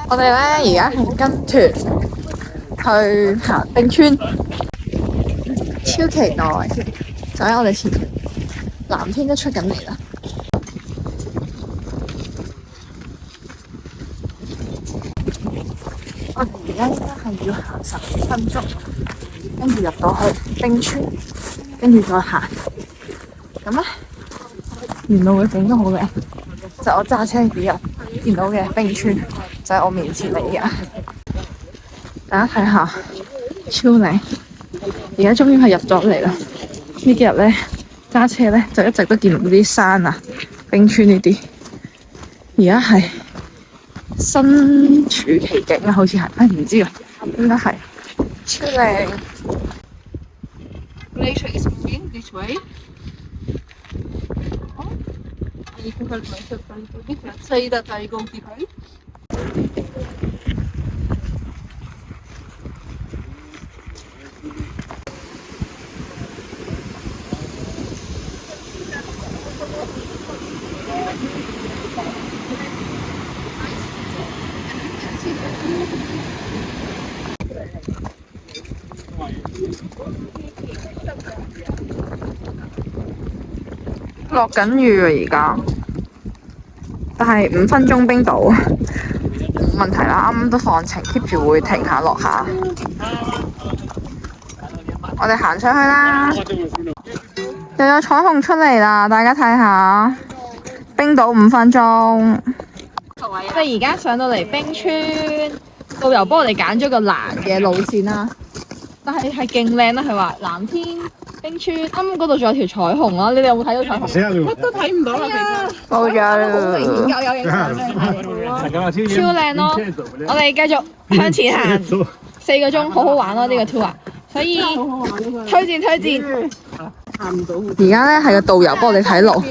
我哋咧而家係跟團去行冰川，超期待！就喺我哋前面，藍天都出緊嚟啦。我哋而家應該係要行10分鐘，跟住入到去冰川，跟住再行。咁咧，沿路嘅景都好靚，就我揸車嘅時候見到嘅冰川就喺我面前嚟嘅。大家睇下，超靚！而家終於係入咗嚟啦。呢幾日咧揸車咧就一直都見唔到啲山啊、冰川呢啲。而家係身處其境啊，好似係，唔知啊，應該係超靚。Glacier is moving this way. I need to help myself a little bit. Let's say that I go behind. 落緊雨啊！而家，但係5分鐘冰島，冇問題啦。啱啱都放晴 ，keep 住會停下落下。我哋行上去啦，又有彩虹出嚟啦！大家睇下，冰島5分鐘。我哋而家上到嚟冰川，導遊幫我哋揀咗個藍嘅路線啦，但係勁靚啦！佢話藍天。冰川啱啱嗰度仲有條彩虹啊！你哋有冇睇到彩虹？乜都睇唔到啦，其實。冇咗。明顯有影響。超靚咯！我哋繼續向前行4個鐘，好好玩咯呢個 tour 啊！所以推薦。行唔到。而家咧係個導遊幫我哋睇路，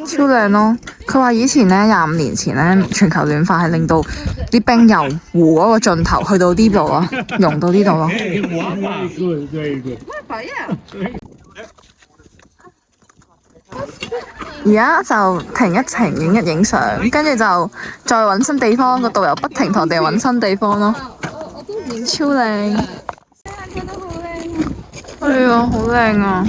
超靚咯！佢話以前咧25年前咧全球暖化係令到啲冰由湖嗰個盡頭去到呢度咯，溶到呢度咯。而家就停一停，影一影相，跟住就再揾新地方。個導遊不停同我哋揾新地方咯，超靚。係啊，好靚啊！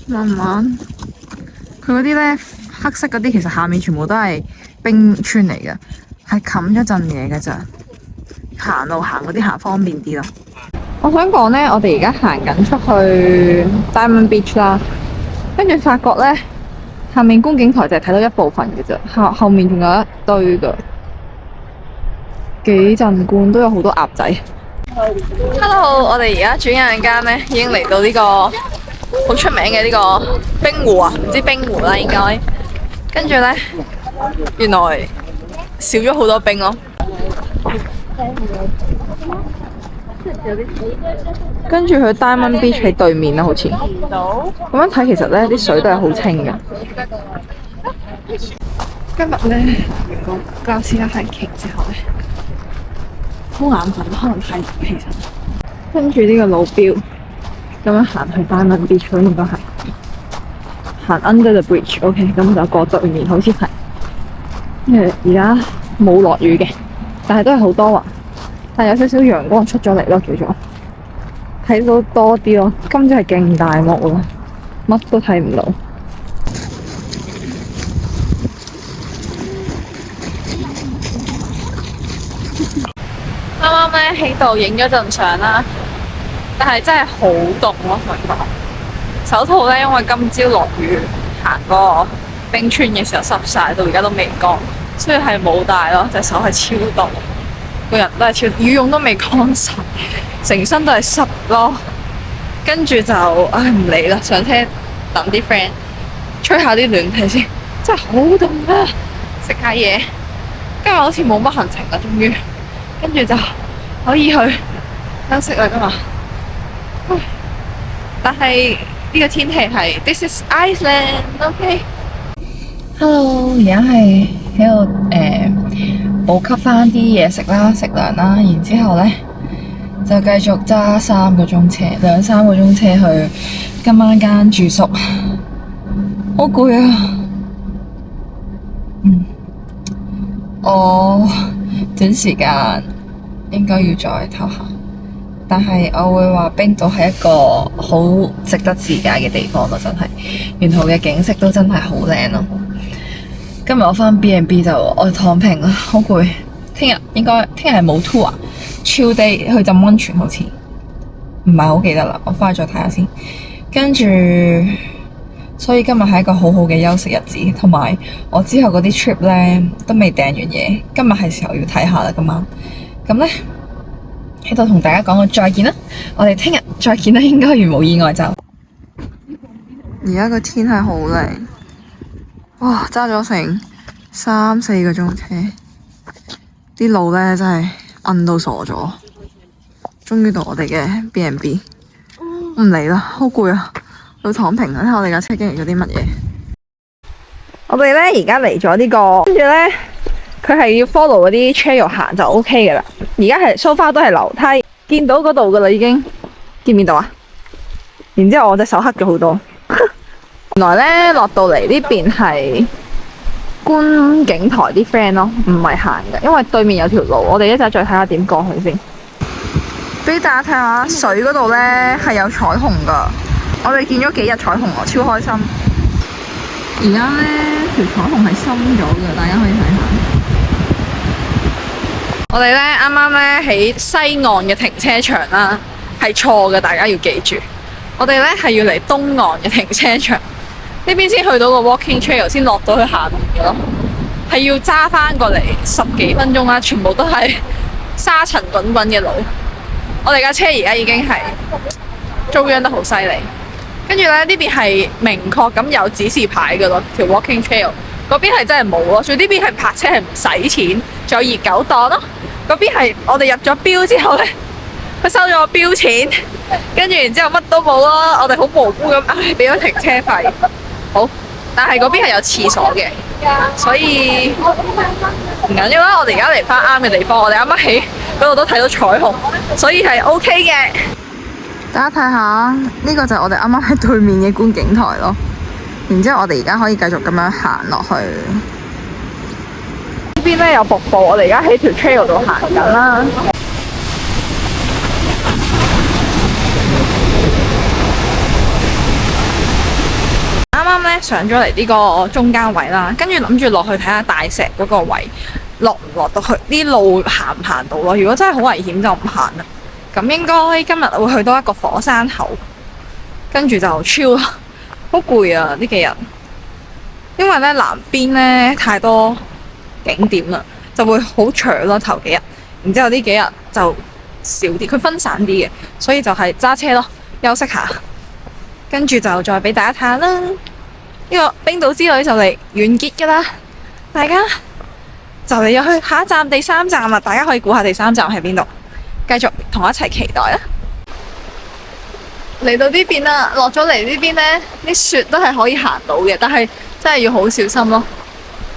慢慢，佢嗰啲咧黑色嗰啲，其實下面全部都係冰川嚟嘅，係冚咗陣嘢嘅咋。行路行嗰啲行方便啲咯。我想講咧，我哋而家行緊出去 Diamond Beach 啦，跟住發覺咧下面觀景台就係睇到一部分嘅啫，後面仲有一堆嘅幾鎮觀，都有好多鴨仔。Hello， 我哋而家轉眼間咧已經嚟到呢個好出名嘅呢個冰湖啊，唔知冰湖啦應該。跟住咧，原來少咗好多冰咯。跟住佢 Diamond Beach 喺對面啦，好似。咁樣睇其實咧啲水都係好清嘅。今日咧完個教師一係劇之後咧，好眼瞓，可能太熱其實。跟住呢個路標。咁樣行去 Diamond Beach 應該係行 Under the Bridge，OK，咁就過對面好似係。因為而家冇落雨嘅，但係都係好多雲，但係有少少陽光出咗嚟咯，叫做睇到多啲咯。今朝係勁大霧咯，乜都睇唔到。啱啱咧喺度影咗陣相啦。但係真係好凍咯，同你講。手套咧，因為今朝落雨行嗰個冰川嘅時候濕晒，到而家都未乾，所以係冇帶咯。隻手係超凍，個人都係超，羽絨都未乾晒，成身都係濕咯。跟住就唔理啦，上車等啲 friend 吹下啲暖氣先。真係好凍啊！食下嘢，今日好似冇乜行程啦，終於，跟住就可以去休息啦，今日。但係呢個天氣係 This is Iceland，OK。Hello， 而家係喺度補給翻啲嘢食啦、食糧啦，然之後咧就繼續揸3個鐘車，2-3個鐘車去今晚間住宿，好攰啊！我短時間應該要再唞下，但係我會話冰島係一個好值得自駕嘅地方咯，真係沿途嘅景色都真係好靚咯。今日我返 B&B 就我躺平啦，好攰。聽日係冇 tour，chill day 去浸溫泉好似，唔係好記得啦，我返去再睇下先。跟住，所以今日係一個好好嘅休息日子，同埋我之後嗰啲 trip 咧都未訂完嘢，今日係時候要睇下啦。今晚咁咧喺度同大家講個再見啦，我哋聽日再見啦，應該如無意外就。而家個天係好靚，哇！揸咗成3-4個鐘車。啲路咧真係暗到傻咗，終於到我哋嘅 B&B， 唔嚟啦，好攰啊，要躺平啦。睇下我哋架車經歷咗啲乜嘢。我哋咧而家嚟咗呢個，跟住咧佢係要 follow 嗰啲 trail 行就 OK 嘅啦。而家係 so far 都係樓梯，見到嗰度噶啦已經，見唔見到啊？然之後我隻手黑咗好多。原來咧落到嚟呢邊係觀景台啲 friend 咯，唔係行嘅，因為對面有條路，我哋一陣再睇下點過去先。俾大家睇下水嗰度呢係有彩虹噶，我哋見咗幾日彩虹啊，超開心。而家呢條彩虹係深咗嘅，大家可以睇下。我哋呢啱啱呢喺西岸嘅停車場啦，係錯嘅，大家要記住。我哋呢係要嚟東岸嘅停車場。呢邊先去到個 walking trail， 先落到去下面嘅咯，係要揸翻過嚟10幾分鐘啦，全部都係沙塵滾滾嘅路。我哋架車而家已經係遭殃得好犀利，跟住咧呢邊係明確咁有指示牌嘅咯，條 walking trail 嗰邊係真係冇咯，仲呢邊係泊車係唔使錢，仲有熱狗檔咯。嗰邊係我哋入咗標之後咧，佢收咗個標錢，跟住然之後乜都冇咯，我哋好無辜咁俾咗停車費。好，但係嗰邊係有廁所嘅，所以唔緊要啦。我哋而家嚟翻啱嘅地方，我哋啱啱喺嗰度都睇到彩虹，所以係 OK 嘅。大家睇下，呢個就係我哋啱啱喺對面嘅觀景台咯。然之後我哋而家可以繼續咁樣行落去。呢邊咧有瀑布，我哋而家喺條 trail 度行緊啦。啱啱咧上咗嚟呢個中間位啦，跟住諗住落去睇下大石嗰個位落唔落到去，啲路行唔行到咯？如果真係好危險就唔行啦。咁應該今日會去到一個火山口，跟住就 chill 啦。好攰啊呢幾日，因為咧南邊咧太多景點啦，就會好長咯頭幾日，然之後呢幾日就少啲，佢分散啲嘅，所以就係揸車咯，休息下，跟住就再俾大家睇下啦。呢個冰島之旅就嚟完結噶啦，大家就嚟要去下一站第3站啦，大家可以估下第3站喺邊度，繼續同我一齊期待啦。嚟到呢邊啦，落咗嚟呢邊呢啲雪都係可以行到嘅，但係真係要好小心咯。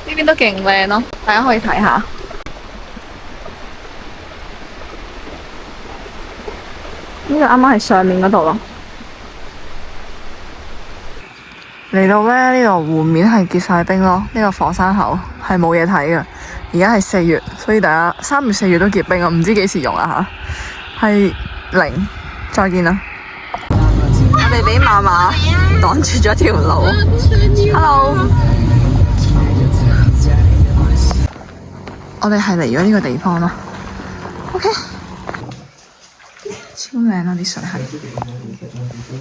呢邊都勁靚咯，大家可以睇下。呢個啱啱係上面嗰度咯。嚟到呢度湖面係結晒冰咯，呢個火山口係冇嘢睇嘅。而家係4月，所以大家3月4月都結冰啊，唔知幾時用啊吓。係零，再見啦。我哋俾嫲嫲擋住咗條路。Hello， 我哋係嚟咗呢個地方咯。OK， 超靚啊啲水係。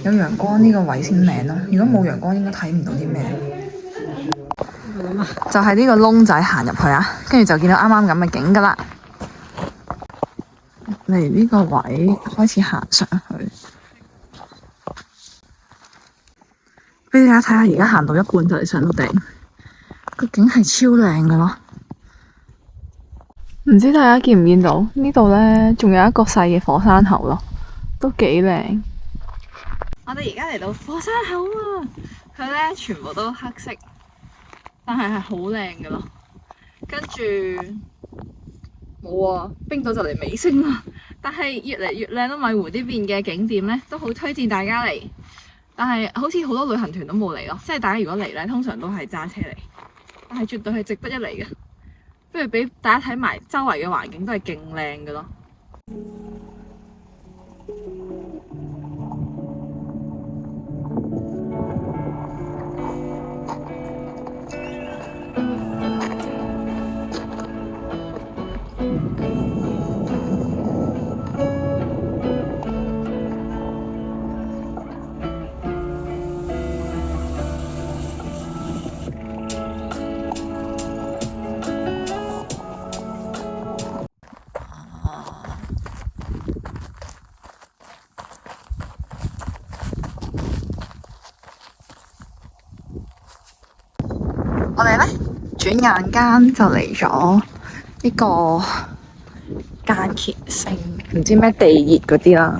有陽光呢個位先靚咯，如果冇陽光應該睇唔到啲咩。就係呢個窿仔行入去啊，跟住就見到啱啱咁嘅景噶啦。嚟呢個位開始行上去，俾大家睇下，而家行到一半就嚟上到頂，個景係超靚噶咯。唔知大家見唔見到呢度呢？仲有一個細嘅火山口咯，都幾靚。我哋而家嚟到火山口啊，佢咧全部都黑色，但係係好靚嘅咯。跟住冇啊，冰島就嚟尾聲啦，但係越嚟越靚咯。米湖呢邊嘅景點咧，都好推薦大家嚟。但係好似好多旅行團都冇嚟咯，即係大家如果嚟咧，通常都係揸車嚟，但係絕對係值得一嚟嘅。不如俾大家睇埋周圍嘅環境都係勁靚嘅咯。我哋咧轉眼間就嚟咗呢個間歇性唔知咩地熱嗰啲啦，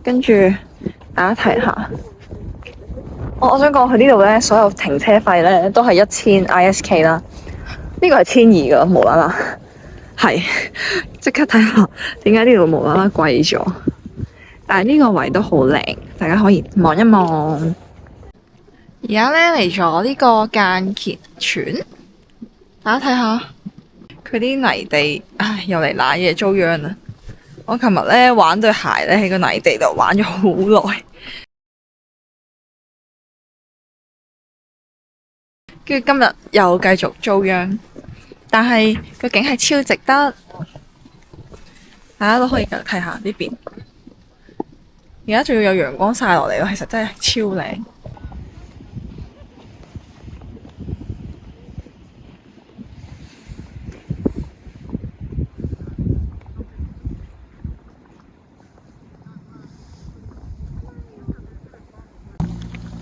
跟住大家睇下，我想講佢呢度咧，所有停車費咧都係1000 ISK 啦，呢個係1200噶，無啦啦，係即刻睇下點解呢度無啦啦貴咗，但係呢個位都好靚，大家可以望一望。而家咧嚟咗呢個間歇泉，大家睇下佢啲泥地，唉，又嚟瀨嘢遭殃啦！我琴日咧玩對鞋咧喺個泥地度玩咗好耐，跟住今日又繼續遭殃，但係個景係超值得，大家都可以睇下呢邊。而家仲要有陽光曬落嚟咯，其實真係超靚。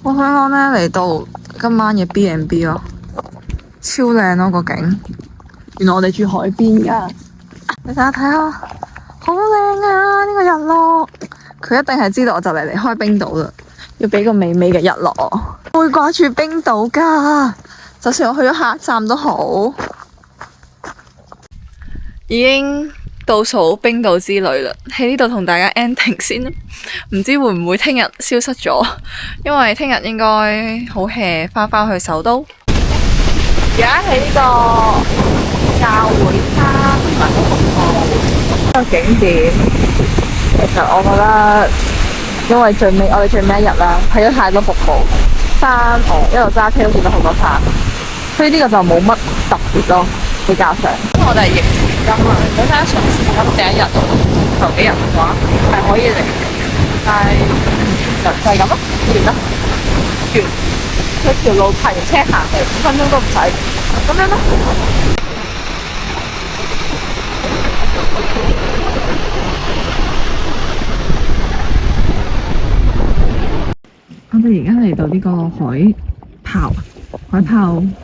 我香港咧嚟到今晚嘅 B&B 咯，超靚咯個景。原來我哋住海邊噶，你睇下，好靚啊！呢個日落，佢一定係知道我就嚟離開冰島啦，要俾個美美嘅日落。我會掛住冰島噶，就算我去咗下一站都好。已經倒數冰島之旅啦，喺呢度同大家 ending 先啦。唔知會唔會聽日消失咗？因為聽日應該好 hea 翻去首都。而家喺呢個教會山同埋個瀑布呢個景點，其實我覺得，因為我哋最尾一日啦，睇咗太多瀑布山，一路揸車都見到好多山，所以呢個就冇乜特別咯，比較上。因為我哋係逆時金啊，本身順時金第一日頭幾日嘅話係可以嚟，但係就係咁咯，完啦，完。佢條路停車行嚟5分鐘都唔使，咁樣咯。我哋而家嚟到呢個海泡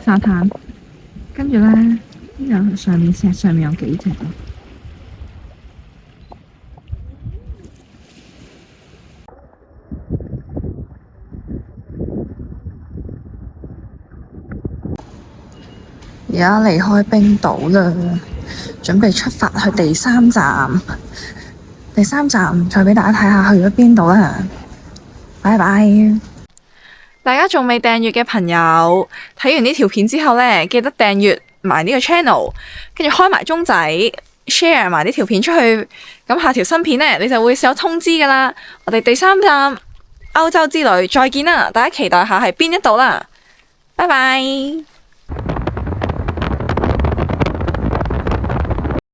沙灘，跟住咧呢度石上面有幾隻咯。而家離開冰島啦，準備出發去第3站。第3站再俾大家睇下去咗邊度啦。拜拜！大家仲未訂閱嘅朋友，睇完呢條片之後呢，記得訂閱埋呢個 channel， 跟住開埋鐘仔 ，share 埋呢條片出去。咁下條新片呢，你就會有通知噶啦。我哋第3站歐洲之旅再見啦！大家期待下係邊一度啦。拜拜！